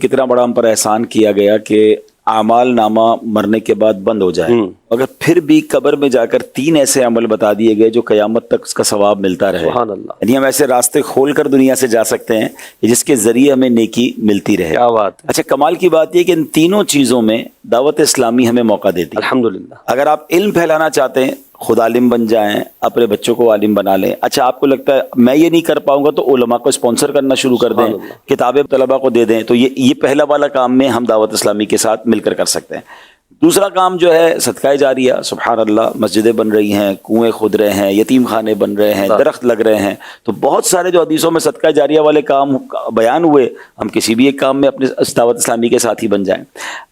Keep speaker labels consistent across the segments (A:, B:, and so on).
A: कितना बड़ा हम पर एहसान किया गया कि आमाल नामा मरने के बाद बंद हो जाए, अगर फिर भी कब्र में जाकर 3 ऐसे अमल बता दिए गए जो कयामत तक उसका सवाब मिलता रहे।
B: सुभान अल्लाह।
A: यानी हम ऐसे रास्ते खोल कर दुनिया से जा सकते हैं जिसके जरिए हमें नेकी मिलती रहे।
B: क्या बात है।
A: अच्छा, कमाल की बात यह कि इन तीनों चीजों में दावत इस्लामी हमें मौका देती है।
B: अल्हम्दुलिल्लाह।
A: अगर आप इल्म फैलाना चाहते हैं, खुद आलिम बन जाएं, अपने बच्चों को आलिम बना लें। अच्छा, आपको लगता है मैं ये नहीं कर पाऊंगा तो उलमा को स्पॉन्सर करना शुरू कर दें, किताबें तलबा को दे दें। तो ये पहला वाला काम में हम दावत इस्लामी के साथ मिलकर कर सकते हैं। दूसरा काम जो है सदका जारिया, सुभान अल्लाह, मस्जिदें बन रही हैं, कुएं खुद रहे हैं, यतीम खाने बन रहे हैं, दरख्त लग रहे हैं। तो बहुत सारे जो हदीसों में सदका जारिया वाले काम बयान हुए, हम किसी भी एक काम में अपने दावत इस्लामी के साथ ही बन जाएं।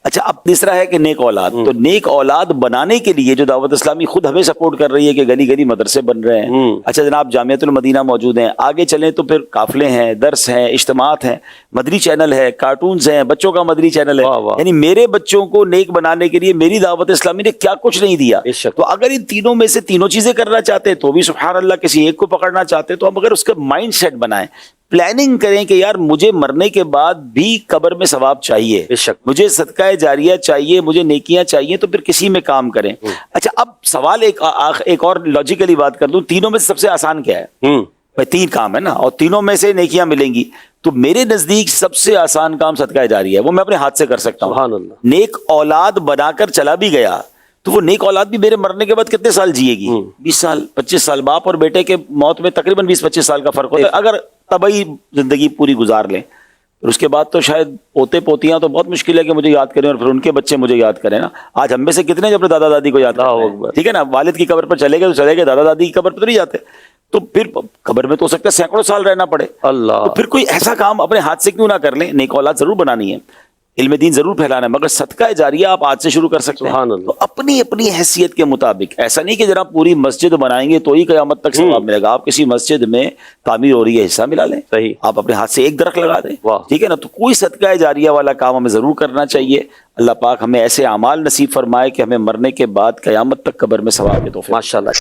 A: अच्छा, अब तीसरा है कि नेक औलाद। तो नेक औलाद बनाने के लिए जो दावत इस्लामी खुद हमें सपोर्ट कर रही है कि गली गली मदरसे बन रहे हैं। अच्छा जनाब, जामियातुल मदीना मौजूद हैं, आगे चलें तो फिर काफिले हैं, दर्स हैं, इज्तिमात हैं, मदरी चैनल है, कार्टून्स हैं, बच्चों का मदरी चैनल है। यानी मेरे बच्चों को नेक बनाने के लिए मेरी दावत इस्लामी ने क्या कुछ नहीं दिया। तो अगर इन तीनों में से तीनों चीजें करना चाहते हैं तो भी सुभान अल्लाह, किसी एक को पकड़ना चाहते हैं तो हम अगर उसका माइंड सेट बनाएं, प्लानिंग करें कि यार मुझे मरने के बाद भी कब्र में सवाब चाहिए, मुझे सदका जारिया चाहिए, मुझे नेकियां चाहिए, तो फिर किसी में काम करें। अच्छा, अब सवाल एक और लॉजिकली बात कर दूं, तीनों में से सबसे आसान क्या है? भाई 3 काम है ना, और तीनों में से नेकियां मिलेंगी। तो मेरे नजदीक सबसे आसान काम सदका जारिया है, वो मैं अपने हाथ से कर सकता हूँ। नेक औलाद बनाकर चला भी गया तो वो नेक औलाद भी मेरे मरने के बाद कितने साल जिएगी? 20 साल, 25 साल। बाप और बेटे के मौत में तकरीबन 20-25 साल का फर्क होता है। अगर तबई जिंदगी पूरी गुजार लें, फिर उसके बाद तो शायद पोते पोतियां तो बहुत मुश्किल है कि मुझे याद करें और फिर उनके बच्चे मुझे याद करें ना। आज हम में से कितने जो अपने दादा दादी को याद करते हैं, ठीक है ना? वालिद की कब्र पर चले गए तो चले गए, दादा दादी की कब्र पर तो नहीं जाते। तो फिर कब्र में तो हो सकता है सैकड़ों साल रहना पड़े। अल्लाह, तो फिर कोई ऐसा काम अपने हाथ से क्यों ना कर लें? नेक औलाद जरूर बनानी है, इल्म दीन जरूर फैलाना है, मगर सदका जारिया आप आज से शुरू कर सकते हैं। तो अपनी अपनी हैसियत के मुताबिक, ऐसा नहीं कि जरा पूरी मस्जिद बनाएंगे तो ही क़यामत तक सवाब मिलेगा। आप किसी मस्जिद में तामीर हो रही है, हिस्सा मिला लें, सही, आप अपने हाथ से एक दरख्त लगा दें, ठीक है ना? तो कोई सदका जारिया वाला काम हमें जरूर करना चाहिए। अल्लाह पाक हमें ऐसे अमाल नसीब फरमाए कि हमें मरने के बाद क़यामत तक कब्र में सवाब के तोहफे। माशाअल्लाह।